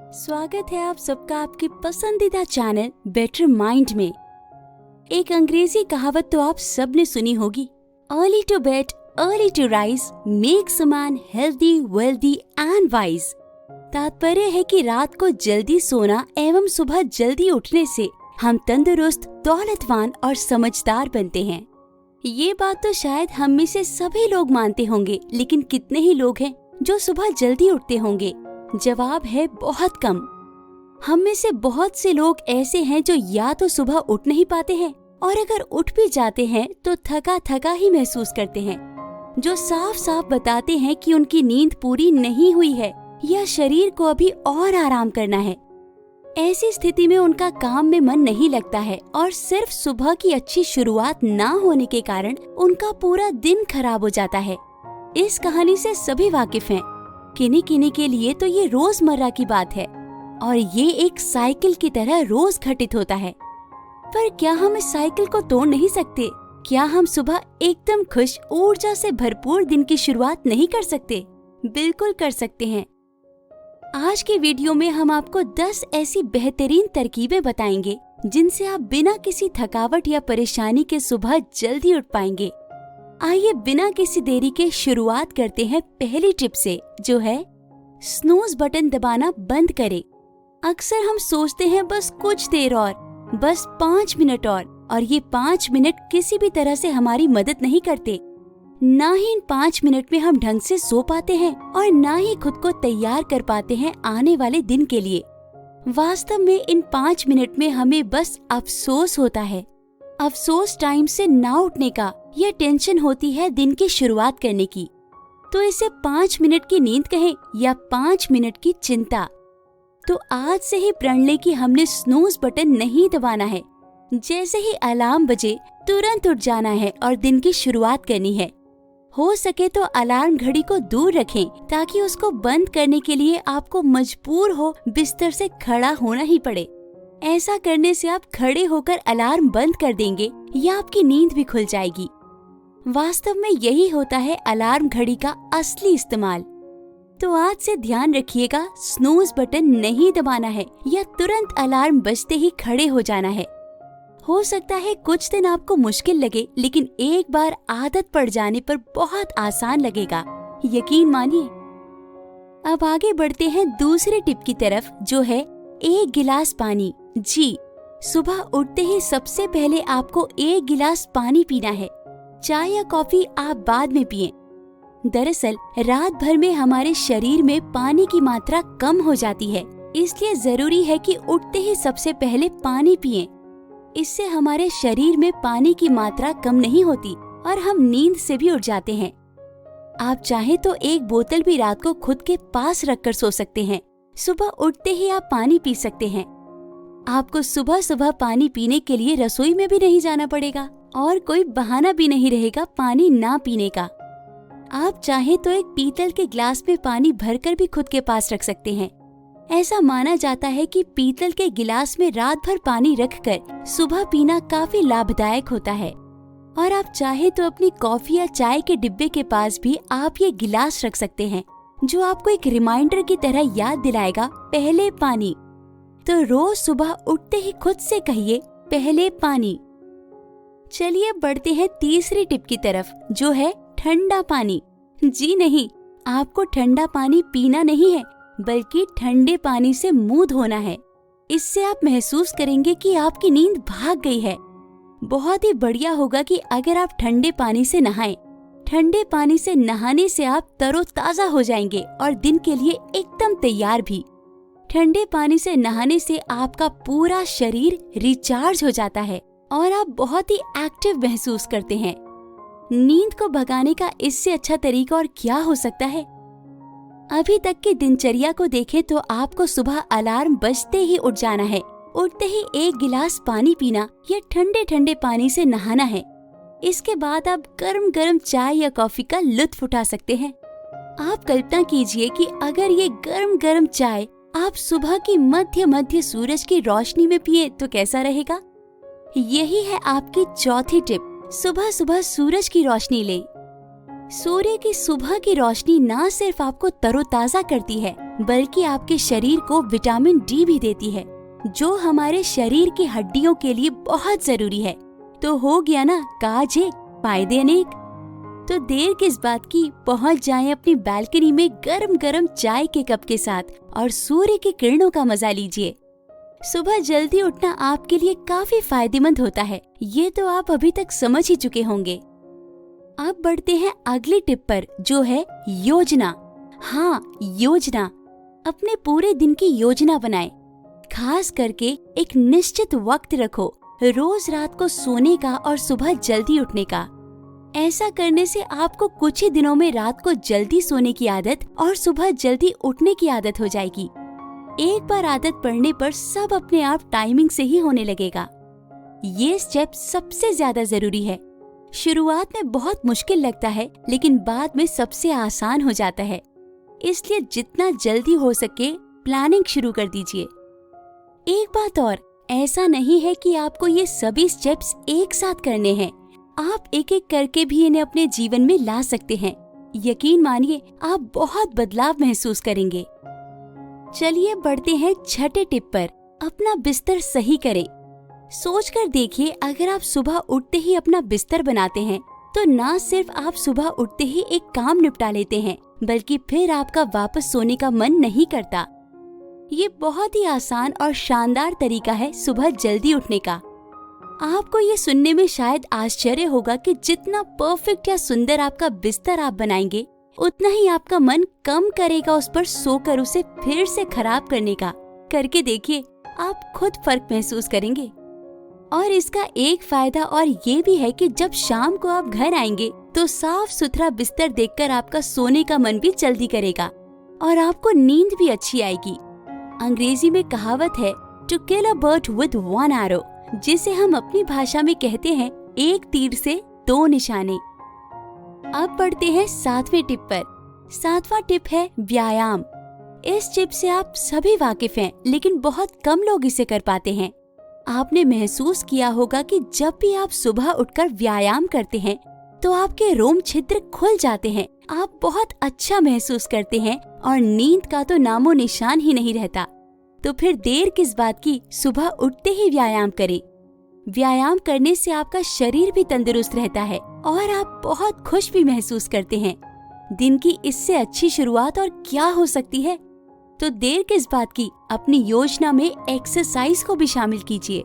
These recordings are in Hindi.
स्वागत है आप सबका आपके पसंदीदा चैनल बेटर माइंड में। एक अंग्रेजी कहावत तो आप सब ने सुनी होगी, early to bed early to rise makes a man healthy wealthy and wise. तात्पर्य है कि रात को जल्दी सोना एवं सुबह जल्दी उठने से हम तंदुरुस्त, दौलतवान और समझदार बनते हैं। ये बात तो शायद हम में से सभी लोग मानते होंगे, लेकिन कितने ही लोग हैं जो सुबह जल्दी उठते होंगे? जवाब है बहुत कम। हम में से बहुत से लोग ऐसे हैं जो या तो सुबह उठ नहीं पाते हैं और अगर उठ भी जाते हैं तो थका थका ही महसूस करते हैं, जो साफ साफ बताते हैं कि उनकी नींद पूरी नहीं हुई है या शरीर को अभी और आराम करना है। ऐसी स्थिति में उनका काम में मन नहीं लगता है और सिर्फ सुबह की अच्छी शुरुआत ना होने के कारण उनका पूरा दिन खराब हो जाता है। इस कहानी से सभी वाकिफ हैं। किन्हीं किन्हीं के लिए तो ये रोजमर्रा की बात है और ये एक साइकिल की तरह रोज घटित होता है। पर क्या हम इस साइकिल को तोड़ नहीं सकते? क्या हम सुबह एकदम खुश, ऊर्जा से भरपूर दिन की शुरुआत नहीं कर सकते? बिल्कुल कर सकते हैं। आज के वीडियो में हम आपको 10 ऐसी बेहतरीन तरकीबें बताएंगे जिनसे आप बिना किसी थकावट या परेशानी के सुबह जल्दी उठ पाएंगे। आइए बिना किसी देरी के शुरुआत करते हैं पहली टिप से, जो है स्नूज बटन दबाना बंद करें। अक्सर हम सोचते हैं बस कुछ देर और, बस 5 मिनट और ये 5 मिनट किसी भी तरह से हमारी मदद नहीं करते। ना ही इन 5 मिनट में हम ढंग से सो पाते हैं और ना ही खुद को तैयार कर पाते हैं आने वाले दिन के लिए। वास्तव में इन 5 मिनट में हमें बस अफसोस होता है। अफसोस टाइम से ना उठने का, यह टेंशन होती है दिन की शुरुआत करने की। तो इसे 5 मिनट की नींद कहें या 5 मिनट की चिंता। तो आज से ही प्रण लें कि हमने स्नूज बटन नहीं दबाना है। जैसे ही अलार्म बजे तुरंत उठ जाना है और दिन की शुरुआत करनी है। हो सके तो अलार्म घड़ी को दूर रखें ताकि उसको बंद करने के लिए आपको मजबूर हो बिस्तर से खड़ा होना ही पड़े। ऐसा करने से आप खड़े होकर अलार्म बंद कर देंगे या आपकी नींद भी खुल जाएगी। वास्तव में यही होता है अलार्म घड़ी का असली इस्तेमाल। तो आज से ध्यान रखिएगा, स्नूज बटन नहीं दबाना है या तुरंत अलार्म बजते ही खड़े हो जाना है। हो सकता है कुछ दिन आपको मुश्किल लगे, लेकिन एक बार आदत पड़ जाने पर बहुत आसान लगेगा, यकीन मानिए। अब आगे बढ़ते हैं दूसरे टिप की तरफ, जो है 1 गिलास पानी। जी, सुबह उठते ही सबसे पहले आपको 1 गिलास पानी पीना है। चाय या कॉफी आप बाद में पिएं। दरअसल रात भर में हमारे शरीर में पानी की मात्रा कम हो जाती है, इसलिए जरूरी है कि उठते ही सबसे पहले पानी पिएं। इससे हमारे शरीर में पानी की मात्रा कम नहीं होती और हम नींद से भी उठ जाते हैं। आप चाहे तो 1 बोतल भी रात को खुद के पास रखकर सो सकते हैं। सुबह उठते ही आप पानी पी सकते हैं। आपको सुबह सुबह पानी पीने के लिए रसोई में भी नहीं जाना पड़ेगा और कोई बहाना भी नहीं रहेगा पानी ना पीने का। आप चाहे तो एक पीतल के ग्लास में पानी भरकर भी खुद के पास रख सकते हैं। ऐसा माना जाता है कि पीतल के गिलास में रात भर पानी रखकर सुबह पीना काफी लाभदायक होता है। और आप चाहे तो अपनी कॉफी या चाय के डिब्बे के पास भी आप ये गिलास रख सकते हैं, जो आपको एक रिमाइंडर की तरह याद दिलाएगा पहले पानी। तो रोज सुबह उठते ही खुद से कहिए पहले पानी। चलिए बढ़ते हैं तीसरी टिप की तरफ, जो है ठंडा पानी। जी नहीं, आपको ठंडा पानी पीना नहीं है, बल्कि ठंडे पानी से मुंह धोना है। इससे आप महसूस करेंगे कि आपकी नींद भाग गई है। बहुत ही बढ़िया होगा कि अगर आप ठंडे पानी से नहाएं। ठंडे पानी से नहाने से आप तरोताजा हो जाएंगे और दिन के लिए एकदम तैयार भी। ठंडे पानी से नहाने से आपका पूरा शरीर रिचार्ज हो जाता है और आप बहुत ही एक्टिव महसूस करते हैं। नींद को भगाने का इससे अच्छा तरीका और क्या हो सकता है? अभी तक की दिनचर्या को देखें तो आपको सुबह अलार्म बजते ही उठ जाना है, उठते ही 1 गिलास पानी पीना या ठंडे ठंडे पानी से नहाना है। इसके बाद आप गरम गरम चाय या कॉफी का लुत्फ उठा सकते हैं। आप कल्पना कीजिए कि अगर ये गरम गरम चाय आप सुबह की मध्य सूरज की रोशनी में पिए तो कैसा रहेगा? यही है आपकी चौथी टिप, सुबह सुबह सूरज की रोशनी लें। सूर्य की सुबह की रोशनी न सिर्फ आपको तरोताजा करती है, बल्कि आपके शरीर को विटामिन डी भी देती है, जो हमारे शरीर की हड्डियों के लिए बहुत जरूरी है। तो हो गया ना, काज एक फायदे अनेक। तो देर किस बात की, पहुंच जाएं अपनी बालकनी में गरम गरम चाय के कप के साथ और सूर्य की किरणों का मजा लीजिए। सुबह जल्दी उठना आपके लिए काफी फायदेमंद होता है, ये तो आप अभी तक समझ ही चुके होंगे। अब बढ़ते हैं अगली टिप पर, जो है योजना। हाँ, योजना। अपने पूरे दिन की योजना बनाएं। खास करके एक निश्चित वक्त रखो रोज रात को सोने का और सुबह जल्दी उठने का। ऐसा करने से आपको कुछ ही दिनों में रात को जल्दी सोने की आदत और सुबह जल्दी उठने की आदत हो जाएगी। एक बार आदत पड़ने पर सब अपने आप टाइमिंग से ही होने लगेगा। ये स्टेप सबसे ज्यादा जरूरी है। शुरुआत में बहुत मुश्किल लगता है, लेकिन बाद में सबसे आसान हो जाता है। इसलिए जितना जल्दी हो सके प्लानिंग शुरू कर दीजिए। एक बात और, ऐसा नहीं है कि आपको ये सभी स्टेप्स एक साथ करने हैं। आप एक एक करके भी इन्हें अपने जीवन में ला सकते हैं। यकीन मानिए, आप बहुत बदलाव महसूस करेंगे। चलिए बढ़ते हैं छठे टिप पर, अपना बिस्तर सही करें। सोचकर देखिए, अगर आप सुबह उठते ही अपना बिस्तर बनाते हैं तो ना सिर्फ आप सुबह उठते ही एक काम निपटा लेते हैं, बल्कि फिर आपका वापस सोने का मन नहीं करता। ये बहुत ही आसान और शानदार तरीका है सुबह जल्दी उठने का। आपको ये सुनने में शायद आश्चर्य होगा कि जितना परफेक्ट या सुंदर आपका बिस्तर आप बनाएंगे, उतना ही आपका मन कम करेगा उस पर सोकर उसे फिर से खराब करने का। करके देखिए, आप खुद फर्क महसूस करेंगे। और इसका एक फायदा और ये भी है कि जब शाम को आप घर आएंगे तो साफ सुथरा बिस्तर देखकर आपका सोने का मन भी जल्दी करेगा और आपको नींद भी अच्छी आएगी। अंग्रेजी में कहावत है, to kill a bird with one arrow, जिसे हम अपनी भाषा में कहते हैं, एक तीर से दो निशाने। अब बढ़ते हैं सातवें टिप पर। सातवां टिप है व्यायाम। इस टिप से आप सभी वाकिफ हैं, लेकिन बहुत कम लोग इसे कर पाते हैं। आपने महसूस किया होगा कि जब भी आप सुबह उठकर व्यायाम करते हैं तो आपके रोम छिद्र खुल जाते हैं, आप बहुत अच्छा महसूस करते हैं और नींद का तो नामो निशान ही नहीं रहता। तो फिर देर किस बात की, सुबह उठते ही व्यायाम करें। व्यायाम करने से आपका शरीर भी तंदुरुस्त रहता है और आप बहुत खुश भी महसूस करते हैं। दिन की इससे अच्छी शुरुआत और क्या हो सकती है। तो देर किस बात की, अपनी योजना में एक्सरसाइज को भी शामिल कीजिए।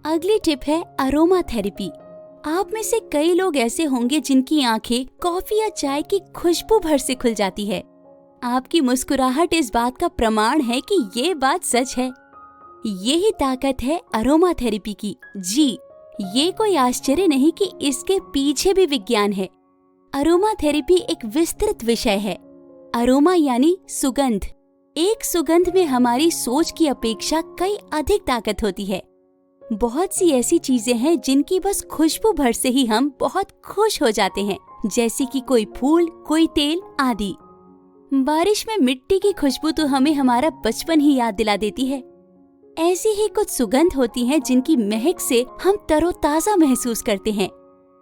अगली टिप है अरोमा थेरेपी। आप में से कई लोग ऐसे होंगे जिनकी आंखें कॉफी या चाय की खुशबू भर से खुल जाती है। आपकी मुस्कुराहट इस बात का प्रमाण है कि ये बात सच है। यही ताकत है अरोमा थेरेपी की। जी, ये कोई आश्चर्य नहीं कि इसके पीछे भी विज्ञान है। अरोमा थेरेपी एक विस्तृत विषय है। अरोमा यानी सुगंध। एक सुगंध में हमारी सोच की अपेक्षा कई अधिक ताकत होती है। बहुत सी ऐसी चीजें हैं जिनकी बस खुशबू भर से ही हम बहुत खुश हो जाते हैं, जैसे कि कोई फूल, कोई तेल आदि। बारिश में मिट्टी की खुशबू तो हमें हमारा बचपन ही याद दिला देती है। ऐसी ही कुछ सुगंध होती हैं जिनकी महक से हम तरोताजा महसूस करते हैं।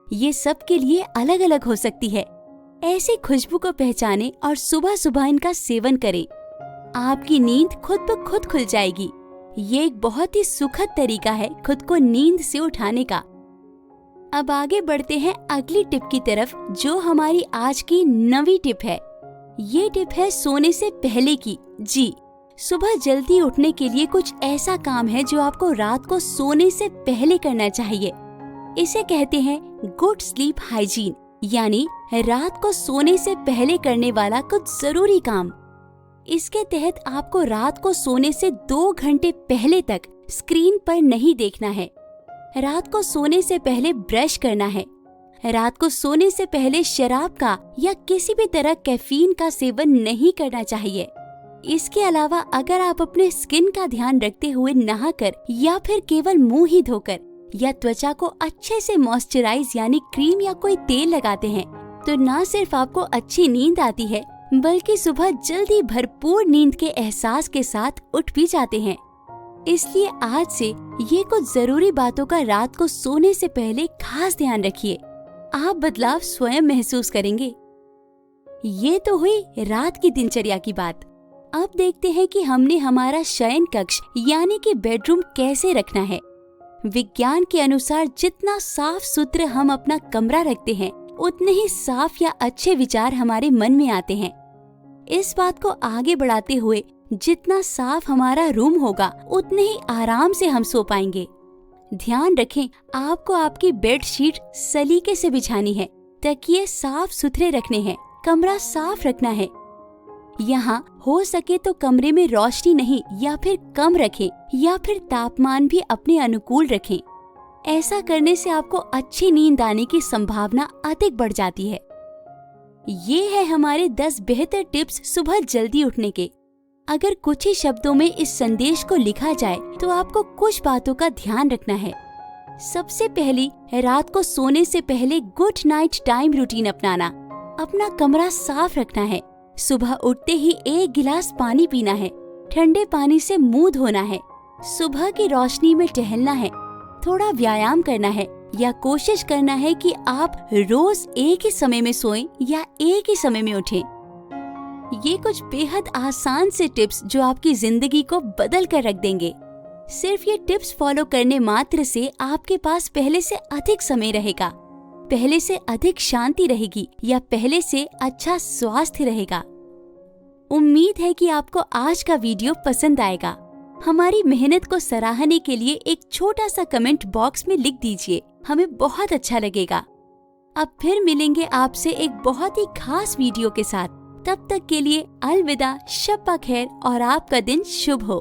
ये सब के लिए अलग अलग हो सकती है। ऐसी खुशबू को पहचानें और सुबह सुबह इनका सेवन करें। आपकी नींद खुद ब खुद खुल जाएगी। ये एक बहुत ही सुखद तरीका है खुद को नींद से उठाने का। अब आगे बढ़ते हैं अगली टिप की तरफ, जो हमारी आज की नवी टिप है। ये टिप है सोने से पहले की। जी, सुबह जल्दी उठने के लिए कुछ ऐसा काम है जो आपको रात को सोने से पहले करना चाहिए। इसे कहते हैं गुड स्लीप हाइजीन, यानी रात को सोने से पहले करने वाला कुछ जरूरी काम। इसके तहत आपको रात को सोने से 2 घंटे पहले तक स्क्रीन पर नहीं देखना है। रात को सोने से पहले ब्रश करना है। रात को सोने से पहले शराब का या किसी भी तरह कैफीन का सेवन नहीं करना चाहिए। इसके अलावा अगर आप अपने स्किन का ध्यान रखते हुए नहाकर या फिर केवल मुंह ही धोकर या त्वचा को अच्छे से मॉइस्चराइज यानी क्रीम या कोई तेल लगाते हैं, तो न सिर्फ आपको अच्छी नींद आती है, बल्कि सुबह जल्दी भरपूर नींद के एहसास के साथ उठ भी जाते हैं। इसलिए आज से ये कुछ जरूरी बातों का रात को सोने से पहले खास ध्यान रखिए। आप बदलाव स्वयं महसूस करेंगे। ये तो हुई रात की दिनचर्या की बात। अब देखते हैं कि हमने हमारा शयन कक्ष यानी कि बेडरूम कैसे रखना है। विज्ञान के अनुसार जितना साफ सुथरा हम अपना कमरा रखते हैं, उतने ही साफ या अच्छे विचार हमारे मन में आते हैं। इस बात को आगे बढ़ाते हुए जितना साफ हमारा रूम होगा, उतने ही आराम से हम सो पाएंगे। ध्यान रखें, आपको आपकी बेडशीट सलीके से बिछानी है, तकिए साफ सुथरे रखने हैं, कमरा साफ रखना है। यहाँ हो सके तो कमरे में रोशनी नहीं या फिर कम रखें या फिर तापमान भी अपने अनुकूल रखें। ऐसा करने से आपको अच्छी नींद आने की संभावना अधिक बढ़ जाती है। ये है हमारे 10 बेहतर टिप्स सुबह जल्दी उठने के। अगर कुछ ही शब्दों में इस संदेश को लिखा जाए तो आपको कुछ बातों का ध्यान रखना है। सबसे पहली है रात को सोने से पहले गुड नाइट टाइम रूटीन अपनाना। अपना कमरा साफ रखना है। सुबह उठते ही 1 गिलास पानी पीना है। ठंडे पानी से मुंह धोना है। सुबह की रोशनी में टहलना है। थोड़ा व्यायाम करना है या कोशिश करना है कि आप रोज एक ही समय में सोएं या एक ही समय में उठें। ये कुछ बेहद आसान से टिप्स जो आपकी जिंदगी को बदल कर रख देंगे। सिर्फ ये टिप्स फॉलो करने मात्र से आपके पास पहले से अधिक समय रहेगा, पहले से अधिक शांति रहेगी या पहले से अच्छा स्वास्थ्य रहेगा। उम्मीद है कि आपको आज का वीडियो पसंद आएगा। हमारी मेहनत को सराहने के लिए एक छोटा सा कमेंट बॉक्स में लिख दीजिए, हमें बहुत अच्छा लगेगा। अब फिर मिलेंगे आपसे एक बहुत ही खास वीडियो के साथ। तब तक के लिए अलविदा, शब्बा खैर और आपका दिन शुभ हो।